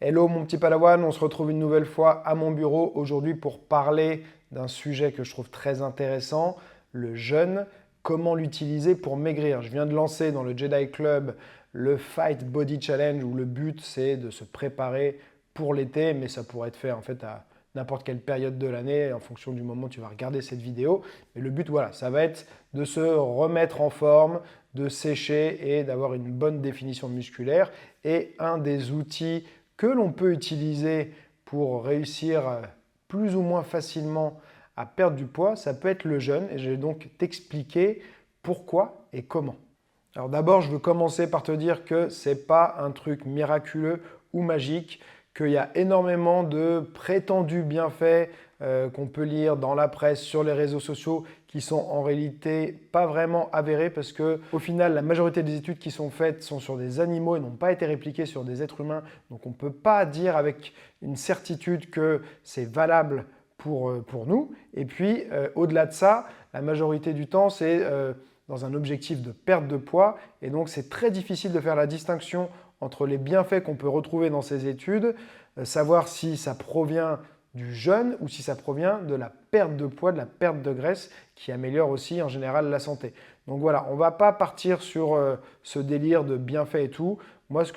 Hello mon petit Palawan, on se retrouve une nouvelle fois à mon bureau aujourd'hui pour parler d'un sujet que je trouve très intéressant, le jeûne, comment l'utiliser pour maigrir. Je viens de lancer dans le Jedi Club le Fight Body Challenge où le but c'est de se préparer pour l'été, mais ça pourrait être fait en fait à n'importe quelle période de l'année en fonction du moment où tu vas regarder cette vidéo. Mais le but, voilà, ça va être de se remettre en forme, de sécher et d'avoir une bonne définition musculaire. Et un des outils que l'on peut utiliser pour réussir plus ou moins facilement à perdre du poids, ça peut être le jeûne. Et je vais donc t'expliquer pourquoi et comment. Alors d'abord, je veux commencer par te dire que ce n'est pas un truc miraculeux ou magique, qu'il y a énormément de prétendus bienfaits qu'on peut lire dans la presse, sur les réseaux sociaux, qui sont en réalité pas vraiment avérés parce que au final, la majorité des études qui sont faites sont sur des animaux et n'ont pas été répliquées sur des êtres humains. Donc on ne peut pas dire avec une certitude que c'est valable pour nous. Et puis, au-delà de ça, la majorité du temps, c'est dans un objectif de perte de poids. Et donc, c'est très difficile de faire la distinction entre les bienfaits qu'on peut retrouver dans ces études, savoir si ça provient du jeûne ou si ça provient de la perte de poids, de la perte de graisse qui améliore aussi en général la santé. Donc voilà, on ne va pas partir sur ce délire de bienfaits et tout. Moi, ce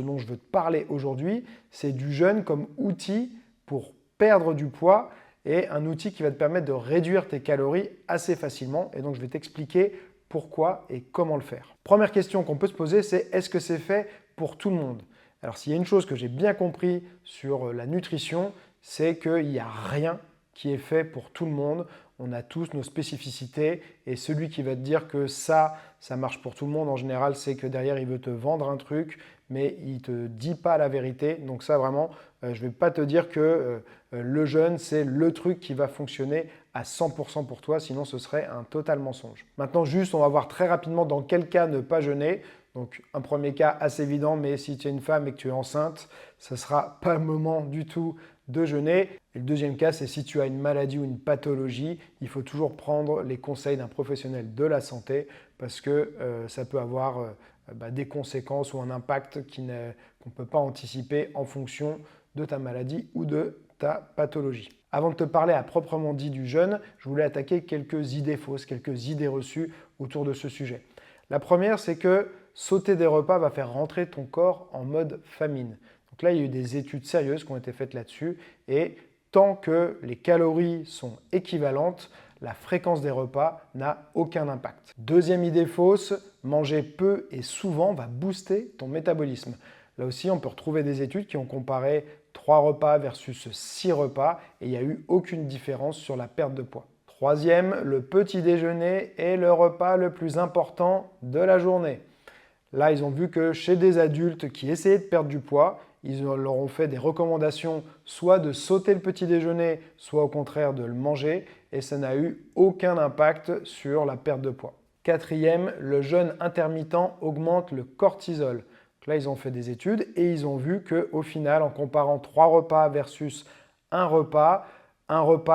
dont je veux te parler aujourd'hui, c'est du jeûne comme outil pour perdre du poids et un outil qui va te permettre de réduire tes calories assez facilement. Et donc, je vais t'expliquer pourquoi et comment le faire. Première question qu'on peut se poser, c'est est-ce que c'est fait pour tout le monde? Alors, s'il y a une chose que j'ai bien compris sur la nutrition, c'est qu'il n'y a rien qui est fait pour tout le monde. On a tous nos spécificités et celui qui va te dire que ça marche pour tout le monde, en général, c'est que derrière, il veut te vendre un truc, mais il ne te dit pas la vérité. Donc ça, vraiment, je ne vais pas te dire que le jeûne, c'est le truc qui va fonctionner à 100% pour toi, sinon ce serait un total mensonge. Maintenant, juste, on va voir très rapidement dans quel cas ne pas jeûner. Donc, un premier cas assez évident, mais si tu es une femme et que tu es enceinte, ce ne sera pas le moment du tout de jeûner. Et le deuxième cas, c'est si tu as une maladie ou une pathologie, il faut toujours prendre les conseils d'un professionnel de la santé parce que ça peut avoir des conséquences ou un impact qu'on ne peut pas anticiper en fonction de ta maladie ou de ta pathologie. Avant de te parler à proprement dit du jeûne, je voulais attaquer quelques idées fausses, quelques idées reçues autour de ce sujet. La première, c'est que sauter des repas va faire rentrer ton corps en mode famine. Donc là, il y a eu des études sérieuses qui ont été faites là-dessus et tant que les calories sont équivalentes, la fréquence des repas n'a aucun impact. Deuxième idée fausse, manger peu et souvent va booster ton métabolisme. Là aussi, on peut retrouver des études qui ont comparé 3 repas versus 6 repas et il n'y a eu aucune différence sur la perte de poids. Troisième, le petit déjeuner est le repas le plus important de la journée. Là, ils ont vu que chez des adultes qui essayaient de perdre du poids, ils leur ont fait des recommandations soit de sauter le petit déjeuner, soit au contraire de le manger, et ça n'a eu aucun impact sur la perte de poids. Quatrième, le jeûne intermittent augmente le cortisol. Donc là, ils ont fait des études et ils ont vu qu'au final, en comparant 3 repas versus un repas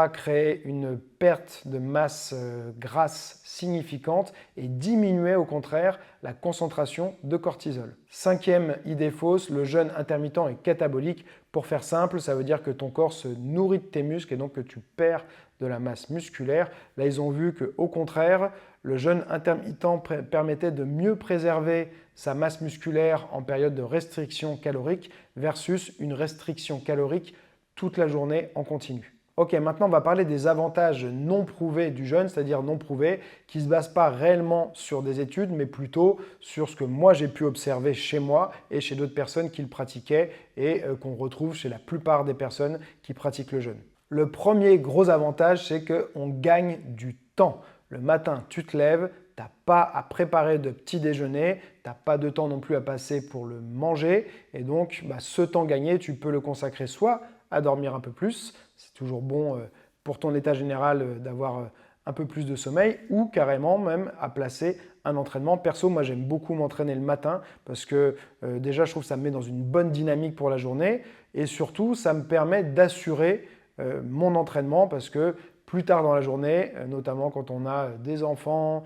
créait une perte de masse grasse significante et diminuait au contraire la concentration de cortisol. Cinquième idée fausse, le jeûne intermittent est catabolique. Pour faire simple, ça veut dire que ton corps se nourrit de tes muscles et donc que tu perds de la masse musculaire. Là, ils ont vu qu'au contraire, le jeûne intermittent permettait de mieux préserver sa masse musculaire en période de restriction calorique versus une restriction calorique toute la journée en continu. Ok, maintenant on va parler des avantages non prouvés du jeûne, c'est-à-dire non prouvés, qui ne se basent pas réellement sur des études, mais plutôt sur ce que moi j'ai pu observer chez moi et chez d'autres personnes qui le pratiquaient et qu'on retrouve chez la plupart des personnes qui pratiquent le jeûne. Le premier gros avantage, c'est qu'on gagne du temps. Le matin, tu te lèves, tu n'as pas à préparer de petit déjeuner, tu n'as pas de temps non plus à passer pour le manger et donc ce temps gagné, tu peux le consacrer soit à dormir un peu plus, c'est toujours bon pour ton état général d'avoir un peu plus de sommeil ou carrément même à placer un entraînement. Perso, moi j'aime beaucoup m'entraîner le matin parce que déjà je trouve que ça me met dans une bonne dynamique pour la journée et surtout ça me permet d'assurer mon entraînement parce que plus tard dans la journée, notamment quand on a des enfants,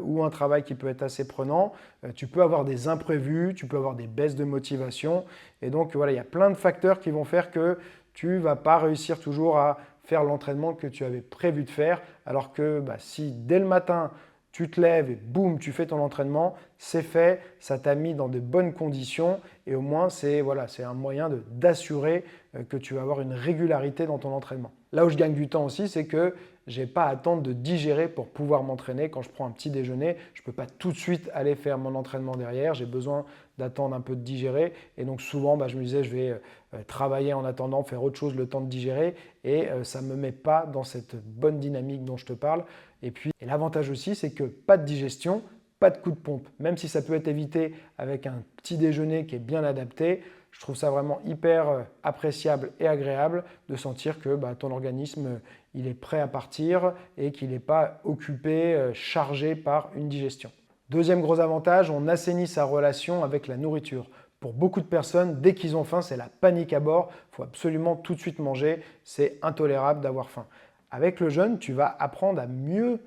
ou un travail qui peut être assez prenant, tu peux avoir des imprévus, tu peux avoir des baisses de motivation. Et donc voilà, il y a plein de facteurs qui vont faire que tu ne vas pas réussir toujours à faire l'entraînement que tu avais prévu de faire. Alors que si dès le matin, tu te lèves et boum, tu fais ton entraînement, c'est fait, ça t'a mis dans de bonnes conditions et au moins c'est un moyen d'assurer que tu vas avoir une régularité dans ton entraînement. Là où je gagne du temps aussi, c'est que je n'ai pas à attendre de digérer pour pouvoir m'entraîner. Quand je prends un petit déjeuner, je ne peux pas tout de suite aller faire mon entraînement derrière. J'ai besoin d'attendre un peu de digérer. Et donc souvent, je me disais, je vais travailler en attendant, faire autre chose le temps de digérer. Et ça ne me met pas dans cette bonne dynamique dont je te parle. Et l'avantage aussi, c'est que pas de digestion, pas de coup de pompe. Même si ça peut être évité avec un petit déjeuner qui est bien adapté, je trouve ça vraiment hyper appréciable et agréable de sentir que ton organisme il est prêt à partir et qu'il n'est pas occupé, chargé par une digestion. Deuxième gros avantage, on assainit sa relation avec la nourriture. Pour beaucoup de personnes, dès qu'ils ont faim, c'est la panique à bord. Il faut absolument tout de suite manger. C'est intolérable d'avoir faim. Avec le jeûne, tu vas apprendre à mieux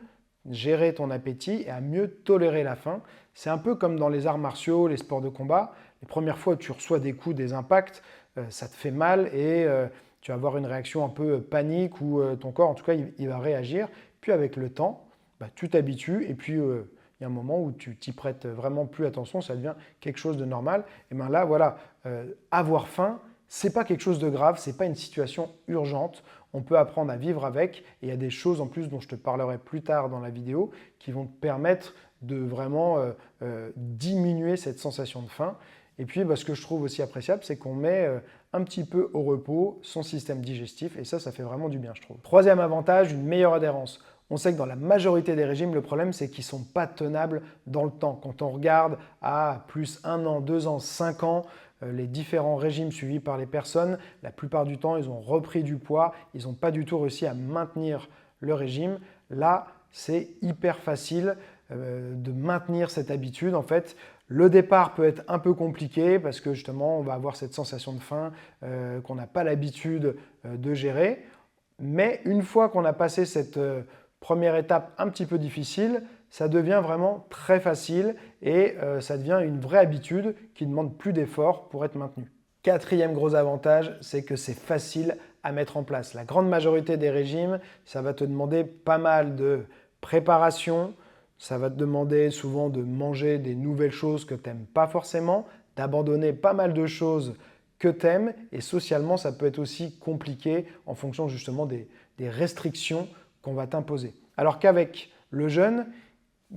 gérer ton appétit et à mieux tolérer la faim. C'est un peu comme dans les arts martiaux, les sports de combat. Les premières fois où tu reçois des coups, des impacts, ça te fait mal et tu vas avoir une réaction un peu panique où ton corps, en tout cas, il va réagir. Puis avec le temps, tu t'habitues et puis il y a un moment où tu t'y prêtes vraiment plus attention, ça devient quelque chose de normal. Et bien là, voilà, avoir faim, c'est pas quelque chose de grave, c'est pas une situation urgente. On peut apprendre à vivre avec et il y a des choses en plus dont je te parlerai plus tard dans la vidéo qui vont te permettre de vraiment diminuer cette sensation de faim. Et puis, ce que je trouve aussi appréciable, c'est qu'on met un petit peu au repos son système digestif et ça fait vraiment du bien, je trouve. Troisième avantage, une meilleure adhérence. On sait que dans la majorité des régimes, le problème, c'est qu'ils ne sont pas tenables dans le temps. Quand on regarde à plus 1 an, 2 ans, 5 ans, les différents régimes suivis par les personnes, la plupart du temps, ils ont repris du poids, ils n'ont pas du tout réussi à maintenir le régime. Là, c'est hyper facile de maintenir cette habitude. En fait, le départ peut être un peu compliqué parce que justement, on va avoir cette sensation de faim qu'on n'a pas l'habitude de gérer. Mais une fois qu'on a passé cette première étape un petit peu difficile, ça devient vraiment très facile et ça devient une vraie habitude qui ne demande plus d'efforts pour être maintenue. Quatrième gros avantage, c'est que c'est facile à mettre en place. La grande majorité des régimes, ça va te demander pas mal de préparation, ça va te demander souvent de manger des nouvelles choses que tu n'aimes pas forcément, d'abandonner pas mal de choses que tu aimes et socialement, ça peut être aussi compliqué en fonction justement des restrictions qu'on va t'imposer. Alors qu'avec le jeûne,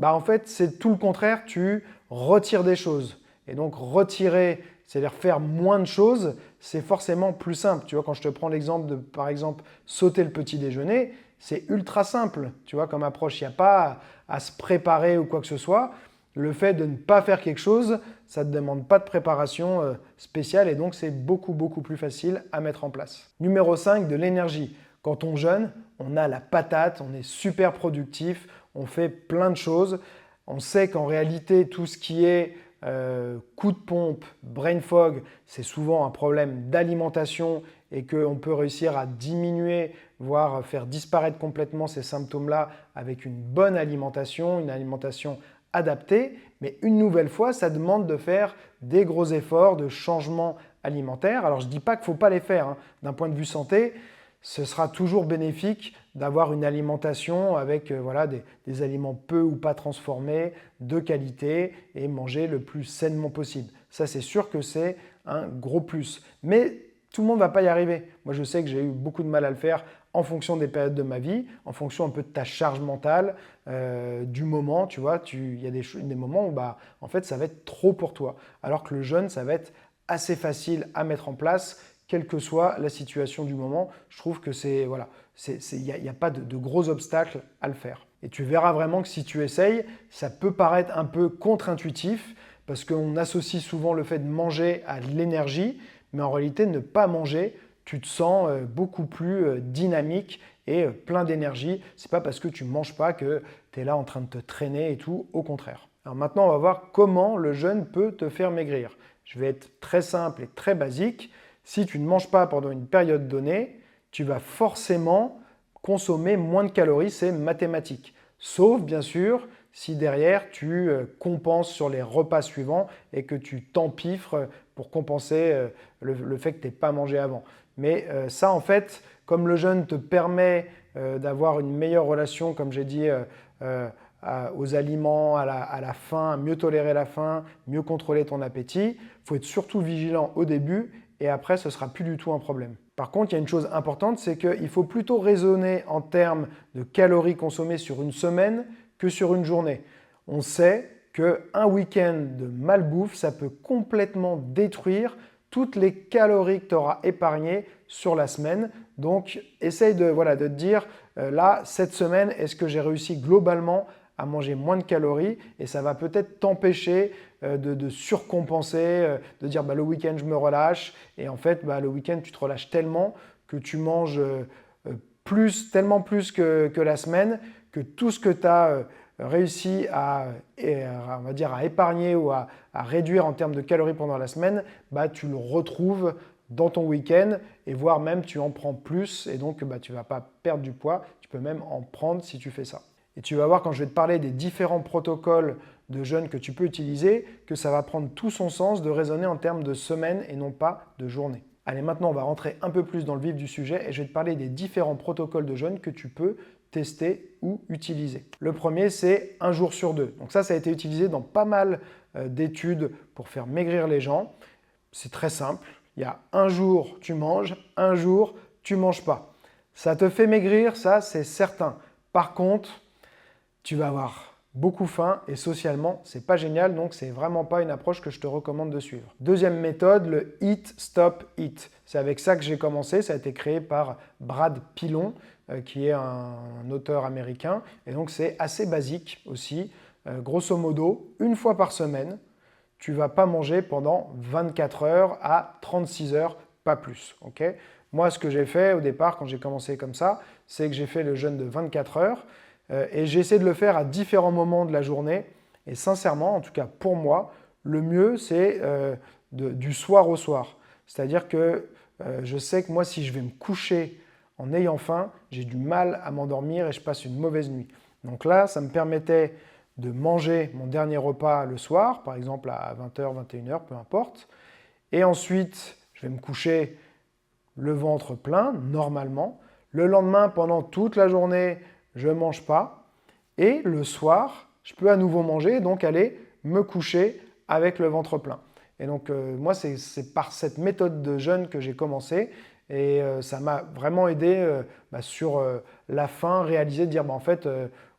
en fait, c'est tout le contraire, tu retires des choses. Et donc retirer, c'est-à-dire faire moins de choses, c'est forcément plus simple. Tu vois, quand je te prends l'exemple de, par exemple, sauter le petit déjeuner, c'est ultra simple, tu vois, comme approche. Il n'y a pas à se préparer ou quoi que ce soit. Le fait de ne pas faire quelque chose, ça ne te demande pas de préparation spéciale et donc c'est beaucoup plus facile à mettre en place. Numéro 5, de l'énergie. Quand on jeûne, on a la patate, on est super productif, on fait plein de choses. On sait qu'en réalité, tout ce qui est coup de pompe, brain fog, c'est souvent un problème d'alimentation et qu'on peut réussir à diminuer, voire faire disparaître complètement ces symptômes-là avec une bonne alimentation, une alimentation adaptée. Mais une nouvelle fois, ça demande de faire des gros efforts de changement alimentaire. Alors je ne dis pas qu'il ne faut pas les faire. Hein. D'un point de vue santé, ce sera toujours bénéfique d'avoir une alimentation avec des aliments peu ou pas transformés, de qualité et manger le plus sainement possible. Ça, c'est sûr que c'est un gros plus. Mais tout le monde ne va pas y arriver. Moi, je sais que j'ai eu beaucoup de mal à le faire en fonction des périodes de ma vie, en fonction un peu de ta charge mentale, du moment. Tu vois, il y a des moments où en fait, ça va être trop pour toi. Alors que le jeûne, ça va être assez facile à mettre en place, quelle que soit la situation du moment. Je trouve que il n'y a pas de gros obstacles à le faire. Et tu verras vraiment que si tu essayes, ça peut paraître un peu contre-intuitif parce qu'on associe souvent le fait de manger à l'énergie, mais en réalité, ne pas manger, tu te sens beaucoup plus dynamique et plein d'énergie. Ce n'est pas parce que tu ne manges pas que tu es là en train de te traîner et tout, au contraire. Alors maintenant, on va voir comment le jeûne peut te faire maigrir. Je vais être très simple et très basique. Si tu ne manges pas pendant une période donnée, tu vas forcément consommer moins de calories, c'est mathématique. Sauf, bien sûr, si derrière tu compenses sur les repas suivants et que tu t'empiffres pour compenser le fait que tu n'aies pas mangé avant. Mais ça, en fait, comme le jeûne te permet d'avoir une meilleure relation, comme j'ai dit, aux aliments, à la faim, mieux tolérer la faim, mieux contrôler ton appétit, il faut être surtout vigilant au début et après, ce ne sera plus du tout un problème. Par contre, il y a une chose importante, c'est qu'il faut plutôt raisonner en termes de calories consommées sur une semaine que sur une journée. On sait qu'un week-end de malbouffe, ça peut complètement détruire toutes les calories que tu auras épargnées sur la semaine. Donc, essaye de te dire, là, cette semaine, est-ce que j'ai réussi globalement à manger moins de calories et ça va peut-être t'empêcher de surcompenser, de dire le week-end je me relâche et en fait le week-end tu te relâches tellement que tu manges tellement plus que la semaine que tout ce que tu as réussi on va dire, à épargner ou à réduire en termes de calories pendant la semaine, tu le retrouves dans ton week-end et voire même tu en prends plus et donc tu ne vas pas perdre du poids, tu peux même en prendre si tu fais ça. Et tu vas voir quand je vais te parler des différents protocoles de jeûne que tu peux utiliser, que ça va prendre tout son sens de raisonner en termes de semaines et non pas de journées. Allez, maintenant on va rentrer un peu plus dans le vif du sujet et je vais te parler des différents protocoles de jeûne que tu peux tester ou utiliser. Le premier, c'est 1 jour sur 2. Donc ça a été utilisé dans pas mal d'études pour faire maigrir les gens. C'est très simple. Il y a 1 jour tu manges, 1 jour tu ne manges pas. Ça te fait maigrir, ça c'est certain. Par contre, tu vas avoir beaucoup faim et socialement, c'est pas génial, donc c'est vraiment pas une approche que je te recommande de suivre. Deuxième méthode, le Eat, Stop, Eat. C'est avec ça que j'ai commencé, ça a été créé par Brad Pilon, qui est un auteur américain, et donc c'est assez basique aussi. Grosso modo, 1 fois par semaine, tu ne vas pas manger pendant 24 heures à 36 heures, pas plus. Okay. Moi, ce que j'ai fait au départ, quand j'ai commencé comme ça, c'est que j'ai fait le jeûne de 24 heures, et j'ai essayé de le faire à différents moments de la journée. Et sincèrement, en tout cas pour moi, le mieux, c'est du soir au soir. C'est-à-dire que je sais que moi, si je vais me coucher en ayant faim, j'ai du mal à m'endormir et je passe une mauvaise nuit. Donc là, ça me permettait de manger mon dernier repas le soir, par exemple à 20h, 21h, peu importe. Et ensuite, je vais me coucher le ventre plein, normalement. Le lendemain, pendant toute la journée, je ne mange pas. Et le soir, je peux à nouveau manger, donc aller me coucher avec le ventre plein. Et donc, moi, c'est par cette méthode de jeûne que j'ai commencé. Et ça m'a vraiment aidé sur la faim, réaliser, de dire en fait,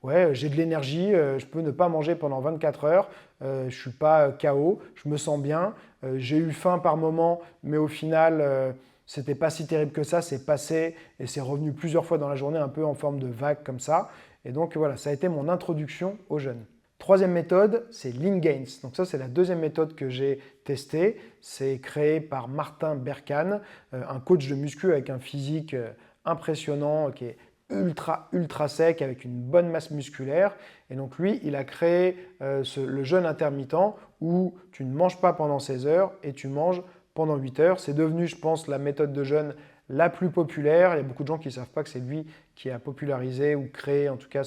ouais, j'ai de l'énergie, je peux ne pas manger pendant 24 heures, je ne suis pas KO, je me sens bien, j'ai eu faim par moment, mais au final, c'était pas si terrible que ça, c'est passé et c'est revenu plusieurs fois dans la journée, un peu en forme de vague comme ça. Et donc voilà, ça a été mon introduction au jeûne. Troisième méthode, c'est Lean Gains. Donc ça, c'est la deuxième méthode que j'ai testée. C'est créé par Martin Berkane, un coach de muscu avec un physique impressionnant, qui est ultra sec, avec une bonne masse musculaire. Et donc lui, il a créé le jeûne intermittent où tu ne manges pas pendant 16 heures et tu manges pendant 8 heures. C'est devenu, je pense, la méthode de jeûne la plus populaire. Il y a beaucoup de gens qui ne savent pas que c'est lui qui a popularisé ou créé en tout cas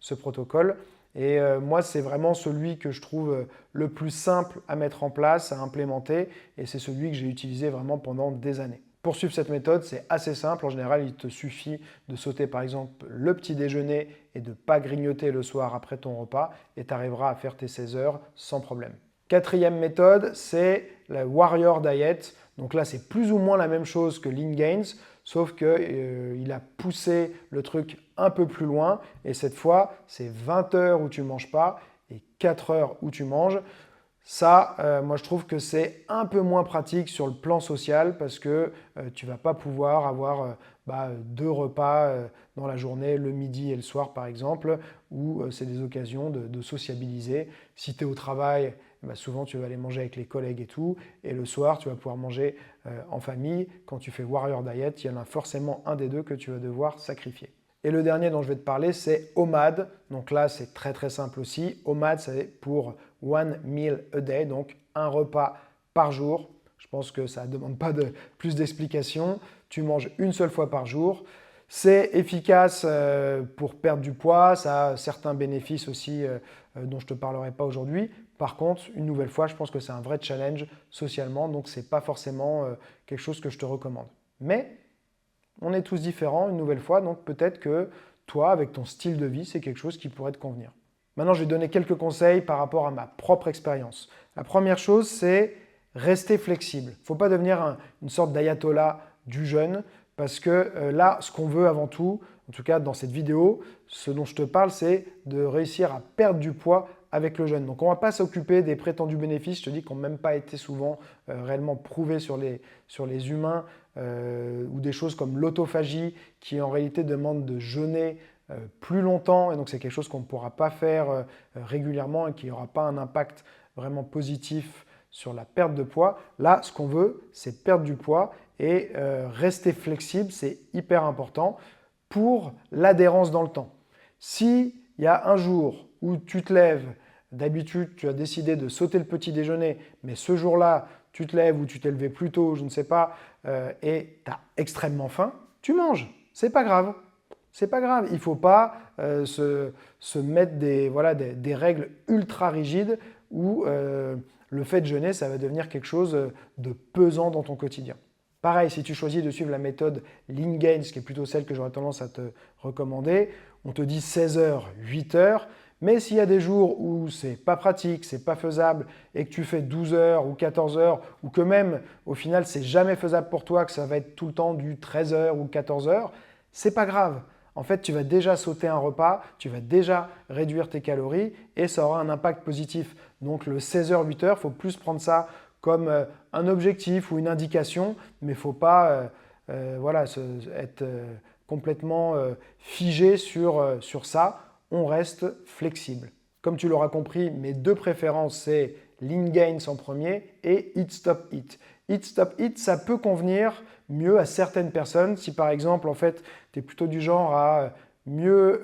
ce protocole. Et moi, c'est vraiment celui que je trouve le plus simple à mettre en place, à implémenter, et c'est celui que j'ai utilisé vraiment pendant des années. Pour suivre cette méthode, c'est assez simple. En général, il te suffit de sauter par exemple le petit déjeuner et de ne pas grignoter le soir après ton repas, et tu arriveras à faire tes 16 heures sans problème. Quatrième méthode, c'est la Warrior Diet. Donc là, c'est plus ou moins la même chose que Lean Gains, sauf qu'il a poussé le truc un peu plus loin. Et cette fois, c'est 20 heures où tu ne manges pas et 4 heures où tu manges. Ça, moi, je trouve que c'est un peu moins pratique sur le plan social parce que tu ne vas pas pouvoir avoir 2 repas dans la journée, le midi et le soir, par exemple, où c'est des occasions de sociabiliser. Si tu es au travail, souvent, tu vas aller manger avec les collègues et tout. Et le soir, tu vas pouvoir manger en famille. Quand tu fais Warrior Diet, il y en a forcément un des deux que tu vas devoir sacrifier. Et le dernier dont je vais te parler, c'est OMAD. Donc là, c'est très simple aussi. OMAD, c'est pour One Meal a Day, donc un repas par jour. Je pense que ça ne demande pas plus d'explications. Tu manges une seule fois par jour. C'est efficace pour perdre du poids, ça a certains bénéfices aussi dont je ne te parlerai pas aujourd'hui. Par contre, une nouvelle fois, je pense que c'est un vrai challenge socialement, donc ce n'est pas forcément quelque chose que je te recommande. Mais on est tous différents, une nouvelle fois, donc peut-être que toi, avec ton style de vie, c'est quelque chose qui pourrait te convenir. Maintenant, je vais donner quelques conseils par rapport à ma propre expérience. La première chose, c'est rester flexible. Il ne faut pas devenir une sorte d'ayatollah du jeûne, parce que là, ce qu'on veut avant tout, en tout cas dans cette vidéo, ce dont je te parle, c'est de réussir à perdre du poids avec le jeûne. Donc on ne va pas s'occuper des prétendus bénéfices, je te dis, qui n'ont même pas été souvent réellement prouvés sur les humains, ou des choses comme l'autophagie, qui en réalité demande de jeûner plus longtemps, et donc c'est quelque chose qu'on ne pourra pas faire régulièrement et qui n'aura pas un impact vraiment positif sur la perte de poids. Là, ce qu'on veut, c'est perdre du poids et rester flexible, c'est hyper important pour l'adhérence dans le temps. S'il y a un jour où tu te lèves, d'habitude tu as décidé de sauter le petit déjeuner, mais ce jour-là, tu te lèves ou tu t'es levé plus tôt, je ne sais pas, et tu as extrêmement faim, tu manges. C'est pas grave. C'est pas grave. Il ne faut pas se mettre des règles ultra rigides où le fait de jeûner, ça va devenir quelque chose de pesant dans ton quotidien. Pareil, si tu choisis de suivre la méthode Lean Gains, qui est plutôt celle que j'aurais tendance à te recommander, on te dit 16 heures, 8 heures, mais s'il y a des jours où c'est pas pratique, c'est pas faisable, et que tu fais 12 heures ou 14 heures, ou que même au final c'est jamais faisable pour toi, que ça va être tout le temps du 13 heures ou 14 heures, c'est pas grave. En fait, tu vas déjà sauter un repas, tu vas déjà réduire tes calories et ça aura un impact positif. Donc le 16h, 8h, il faut plus prendre ça comme un objectif ou une indication, mais il ne faut pas être complètement figé sur ça. On reste flexible. Comme tu l'auras compris, mes deux préférences, c'est Lean Gains en premier et Eat Stop Eat. Eat Stop Eat, ça peut convenir mieux à certaines personnes. Si par exemple, en fait, tu es plutôt du genre à mieux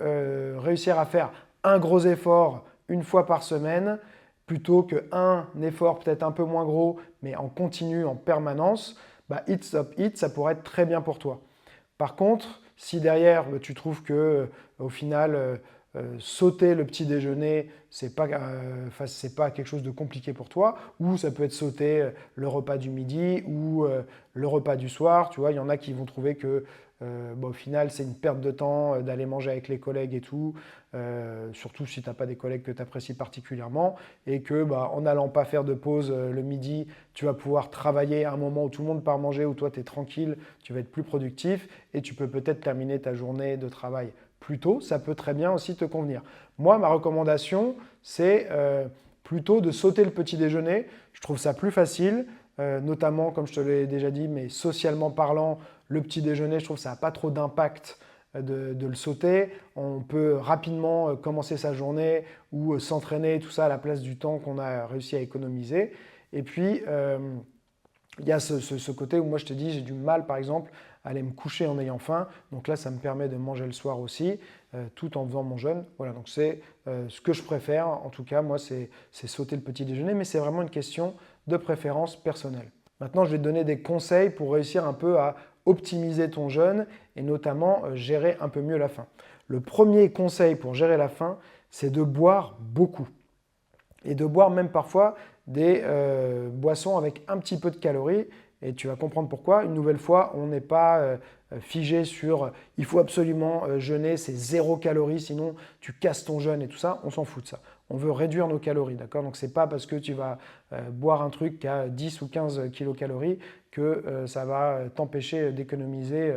réussir à faire un gros effort une fois par semaine, plutôt qu'un effort peut-être un peu moins gros, mais en continu, en permanence, Eat Stop Eat, ça pourrait être très bien pour toi. Par contre, si derrière, tu trouves que au final, sauter le petit déjeuner, c'est pas quelque chose de compliqué pour toi, ou ça peut être sauter le repas du midi ou le repas du soir. Tu vois, il y en a qui vont trouver que au final, c'est une perte de temps d'aller manger avec les collègues et tout, surtout si tu n'as pas des collègues que tu apprécies particulièrement, et que en n'allant pas faire de pause le midi, tu vas pouvoir travailler à un moment où tout le monde part manger, où toi tu es tranquille, tu vas être plus productif, et tu peux peut-être terminer ta journée de travail plus tôt. Ça peut très bien aussi te convenir. Moi, ma recommandation, c'est plutôt de sauter le petit déjeuner. Je trouve ça plus facile, notamment, comme je te l'ai déjà dit, mais socialement parlant, le petit déjeuner, je trouve que ça n'a pas trop d'impact de le sauter. On peut rapidement commencer sa journée ou s'entraîner, tout ça à la place du temps qu'on a réussi à économiser. Et puis, il y a ce côté où moi je te dis, j'ai du mal par exemple à aller me coucher en ayant faim. Donc là, ça me permet de manger le soir aussi, tout en faisant mon jeûne. Voilà, donc c'est ce que je préfère. En tout cas, moi, c'est sauter le petit déjeuner, mais c'est vraiment une question de préférence personnelle. Maintenant, je vais te donner des conseils pour réussir un peu à optimiser ton jeûne et notamment gérer un peu mieux la faim. Le premier conseil pour gérer la faim, c'est de boire beaucoup. Et de boire même parfois des boissons avec un petit peu de calories. Et tu vas comprendre pourquoi. Une nouvelle fois, on n'est pas figé sur il faut absolument jeûner, c'est 0 calories, sinon tu casses ton jeûne et tout ça. On s'en fout de ça. On veut réduire nos calories, d'accord? Donc ce n'est pas parce que tu vas boire un truc qui a 10 ou 15 kilocalories que ça va t'empêcher d'économiser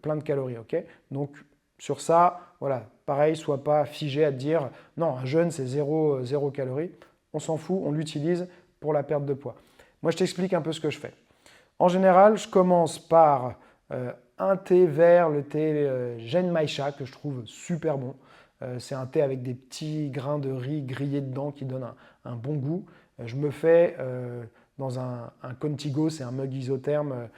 plein de calories, ok? Donc sur ça, voilà, pareil, sois pas figé à te dire non, un jeûne c'est 0 calories. On s'en fout, on l'utilise pour la perte de poids. Moi, je t'explique un peu ce que je fais. En général, je commence par un thé vert, le thé Genmaicha, que je trouve super bon. C'est un thé avec des petits grains de riz grillés dedans qui donnent un bon goût. Je me fais dans un Contigo, c'est un mug isotherme.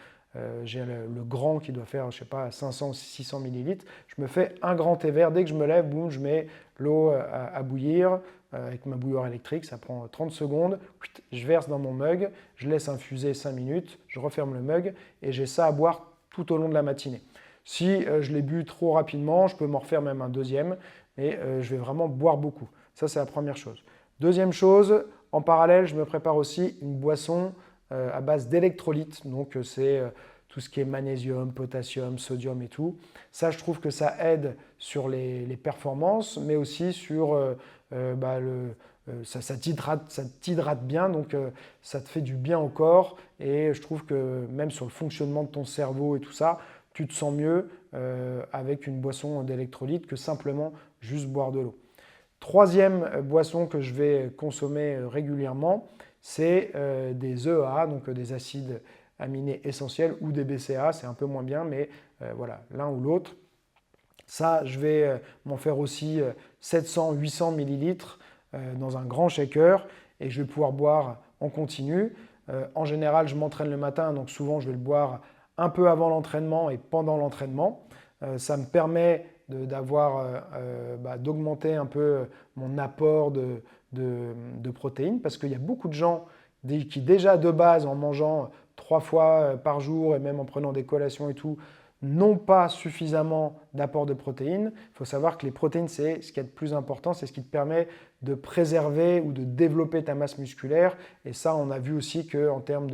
J'ai le grand qui doit faire, je sais pas, 500-600 millilitres. Je me fais un grand thé vert. Dès que je me lève, boum, je mets l'eau à bouillir avec ma bouilloire électrique. Ça prend 30 secondes. Je verse dans mon mug, je laisse infuser 5 minutes, je referme le mug et j'ai ça à boire tout au long de la matinée. Si je l'ai bu trop rapidement, je peux m'en refaire même un deuxième, mais je vais vraiment boire beaucoup. Ça, c'est la première chose. Deuxième chose, en parallèle, je me prépare aussi une boisson à base d'électrolytes. Donc, c'est tout ce qui est magnésium, potassium, sodium et tout. Ça, je trouve que ça aide sur les performances, mais aussi sur ça t'hydrate bien, donc ça te fait du bien au corps. Et je trouve que même sur le fonctionnement de ton cerveau et tout ça, tu te sens mieux avec une boisson d'électrolyte que simplement juste boire de l'eau. Troisième boisson que je vais consommer régulièrement, c'est des EAA, donc des acides aminés essentiels, ou des BCA, c'est un peu moins bien, mais voilà, l'un ou l'autre. Ça, je vais m'en faire aussi 700-800 millilitres dans un grand shaker et je vais pouvoir boire en continu. En général, je m'entraîne le matin, donc souvent je vais le boire un peu avant l'entraînement et pendant l'entraînement. Ça me permet d'augmenter un peu mon apport de protéines parce qu'il y a beaucoup de gens qui déjà de base en mangeant 3 fois par jour et même en prenant des collations et tout, n'ont pas suffisamment d'apport de protéines. Il faut savoir que les protéines, c'est ce qui est le plus important, c'est ce qui te permet de préserver ou de développer ta masse musculaire. Et ça, on a vu aussi qu'en termes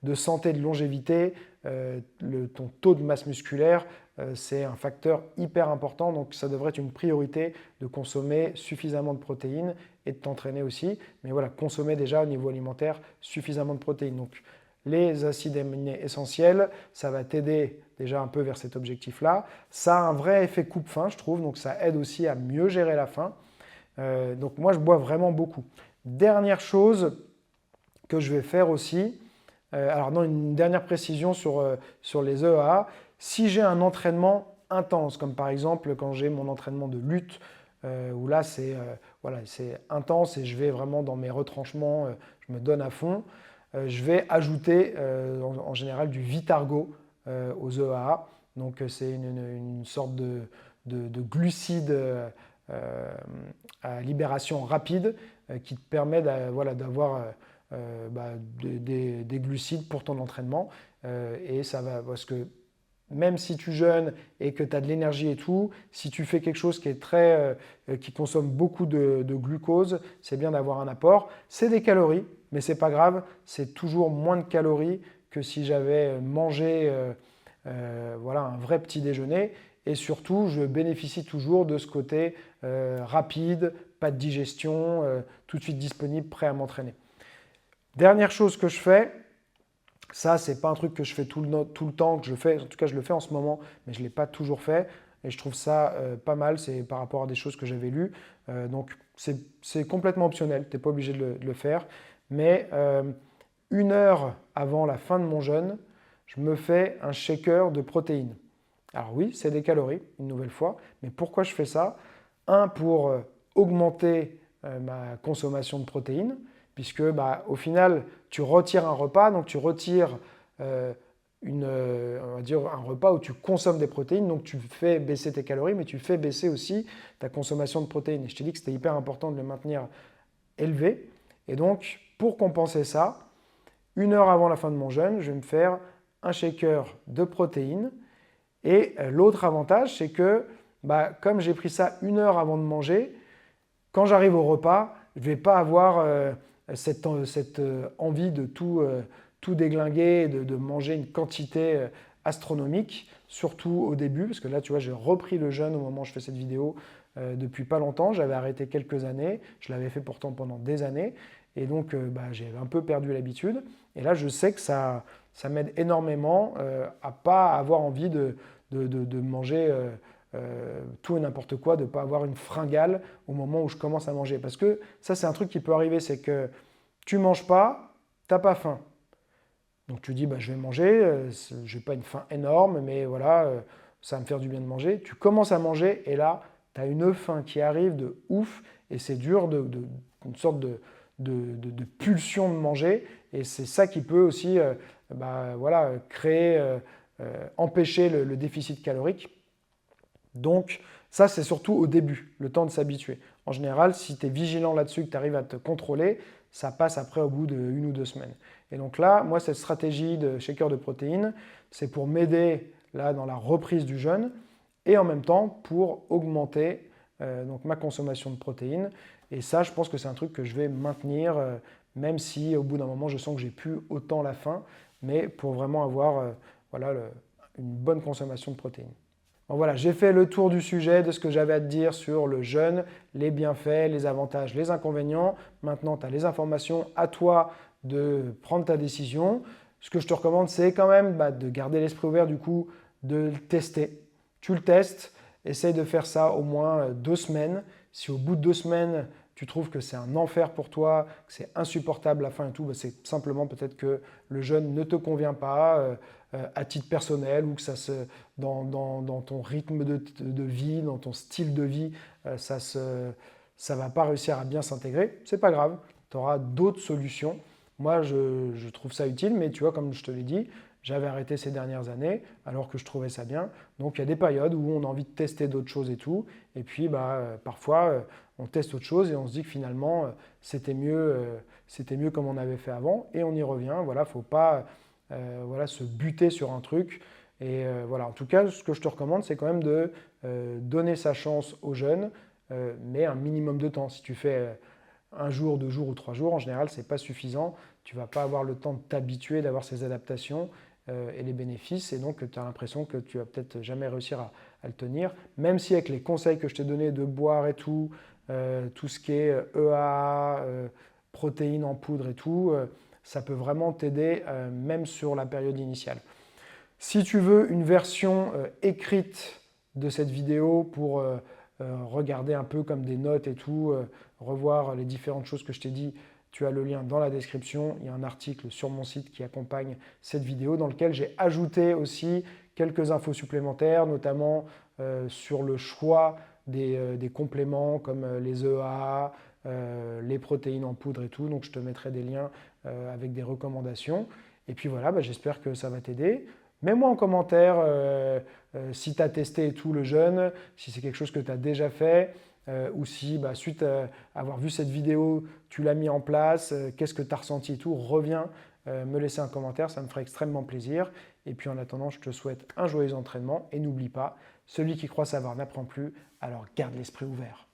de santé, de longévité, ton taux de masse musculaire, c'est un facteur hyper important. Donc, ça devrait être une priorité de consommer suffisamment de protéines et de t'entraîner aussi. Mais voilà, consommer déjà au niveau alimentaire suffisamment de protéines. Donc, les acides aminés essentiels, ça va t'aider déjà un peu vers cet objectif-là. Ça a un vrai effet coupe-faim, je trouve, donc ça aide aussi à mieux gérer la faim. Donc moi, je bois vraiment beaucoup. Dernière chose que je vais faire aussi, alors non, une dernière précision sur les EAA. Si j'ai un entraînement intense, comme par exemple quand j'ai mon entraînement de lutte, où là c'est intense et je vais vraiment dans mes retranchements, je me donne à fond, je vais ajouter en général du Vitargo aux EAA. Donc c'est une sorte de glucide à libération rapide qui te permet d'avoir des glucides pour ton entraînement. Et ça va, parce que même si tu jeûnes et que tu as de l'énergie et tout, si tu fais quelque chose qui consomme beaucoup de glucose, c'est bien d'avoir un apport. C'est des calories, mais c'est pas grave, c'est toujours moins de calories que si j'avais mangé un vrai petit déjeuner. Et surtout, je bénéficie toujours de ce côté rapide, pas de digestion, tout de suite disponible, prêt à m'entraîner. Dernière chose que je fais, ça, c'est pas un truc que je fais tout le temps, que je fais, en tout cas je le fais en ce moment, mais je ne l'ai pas toujours fait. Et je trouve ça pas mal, c'est par rapport à des choses que j'avais lues. Donc c'est complètement optionnel, tu n'es pas obligé de le faire. Mais 1 heure avant la fin de mon jeûne, je me fais un shaker de protéines. Alors oui, c'est des calories, une nouvelle fois, mais pourquoi je fais ça? Pour augmenter ma consommation de protéines, puisque au final, tu retires un repas, donc tu retires on va dire un repas où tu consommes des protéines, donc tu fais baisser tes calories, mais tu fais baisser aussi ta consommation de protéines. Et je t'ai dit que c'était hyper important de le maintenir élevé. Et donc, pour compenser ça, 1 heure avant la fin de mon jeûne, je vais me faire un shaker de protéines. Et l'autre avantage, c'est que comme j'ai pris ça 1 heure avant de manger, quand j'arrive au repas, je ne vais pas avoir cette envie de tout déglinguer, de manger une quantité astronomique, surtout au début, parce que là, tu vois, j'ai repris le jeûne au moment où je fais cette vidéo depuis pas longtemps. J'avais arrêté quelques années, je l'avais fait pourtant pendant des années, et donc j'ai un peu perdu l'habitude. Et là, je sais que ça m'aide énormément à pas avoir envie de manger tout et n'importe quoi, de ne pas avoir une fringale au moment où je commence à manger. Parce que ça, c'est un truc qui peut arriver, c'est que tu ne manges pas, tu n'as pas faim. Donc tu dis, je vais manger, je n'ai pas une faim énorme, mais voilà, ça va me faire du bien de manger. Tu commences à manger et là, tu as une faim qui arrive de ouf et c'est dur, une sorte de pulsion de manger. Et c'est ça qui peut aussi créer, empêcher le déficit calorique. Donc ça, c'est surtout au début, le temps de s'habituer. En général, si tu es vigilant là-dessus, que tu arrives à te contrôler, ça passe après au bout d'1 ou 2 semaines. Et donc là, moi, cette stratégie de shaker de protéines, c'est pour m'aider là dans la reprise du jeûne et en même temps pour augmenter donc ma consommation de protéines. Et ça, je pense que c'est un truc que je vais maintenir, même si au bout d'un moment, je sens que j'ai plus autant la faim, mais pour vraiment avoir voilà, une bonne consommation de protéines. Donc voilà, j'ai fait le tour du sujet, de ce que j'avais à te dire sur le jeûne, les bienfaits, les avantages, les inconvénients. Maintenant, tu as les informations, à toi de prendre ta décision. Ce que je te recommande, c'est quand même de garder l'esprit ouvert, du coup, de le tester. Tu le testes, essaye de faire ça au moins 2 semaines. Si au bout de 2 semaines, tu trouves que c'est un enfer pour toi, que c'est insupportable la faim et tout, c'est simplement peut-être que le jeûne ne te convient pas à titre personnel ou que dans ton rythme de vie, dans ton style de vie, ça ne va pas réussir à bien s'intégrer. C'est pas grave, tu auras d'autres solutions. Moi, je trouve ça utile, mais tu vois, comme je te l'ai dit, j'avais arrêté ces dernières années alors que je trouvais ça bien. Donc il y a des périodes où on a envie de tester d'autres choses et tout. Et puis parfois, on teste autre chose et on se dit que finalement, c'était mieux comme on avait fait avant. Et on y revient. Voilà, il ne faut pas se buter sur un truc. Et voilà, en tout cas, ce que je te recommande, c'est quand même de donner sa chance aux jeunes, mais un minimum de temps. Si tu fais 1 jour, 2 jours ou 3 jours, en général, ce n'est pas suffisant. Tu ne vas pas avoir le temps de t'habituer, d'avoir ces adaptations et les bénéfices. Et donc, tu as l'impression que tu vas peut-être jamais réussir à le tenir. Même si avec les conseils que je t'ai donnés de boire et tout, tout ce qui est EAA, protéines en poudre et tout, ça peut vraiment t'aider même sur la période initiale. Si tu veux une version écrite de cette vidéo pour regarder un peu comme des notes et tout, revoir les différentes choses que je t'ai dit, tu as le lien dans la description. Il y a un article sur mon site qui accompagne cette vidéo dans lequel j'ai ajouté aussi quelques infos supplémentaires, notamment sur le choix des compléments comme les EA, les protéines en poudre et tout. Donc je te mettrai des liens avec des recommandations. Et puis voilà, j'espère que ça va t'aider. Mets-moi en commentaire si tu as testé et tout le jeûne, si c'est quelque chose que tu as déjà fait. Ou si, suite à avoir vu cette vidéo, tu l'as mis en place, qu'est-ce que tu as ressenti et tout, reviens me laisser un commentaire, ça me ferait extrêmement plaisir. Et puis en attendant, je te souhaite un joyeux entraînement et n'oublie pas, celui qui croit savoir n'apprend plus, alors garde l'esprit ouvert.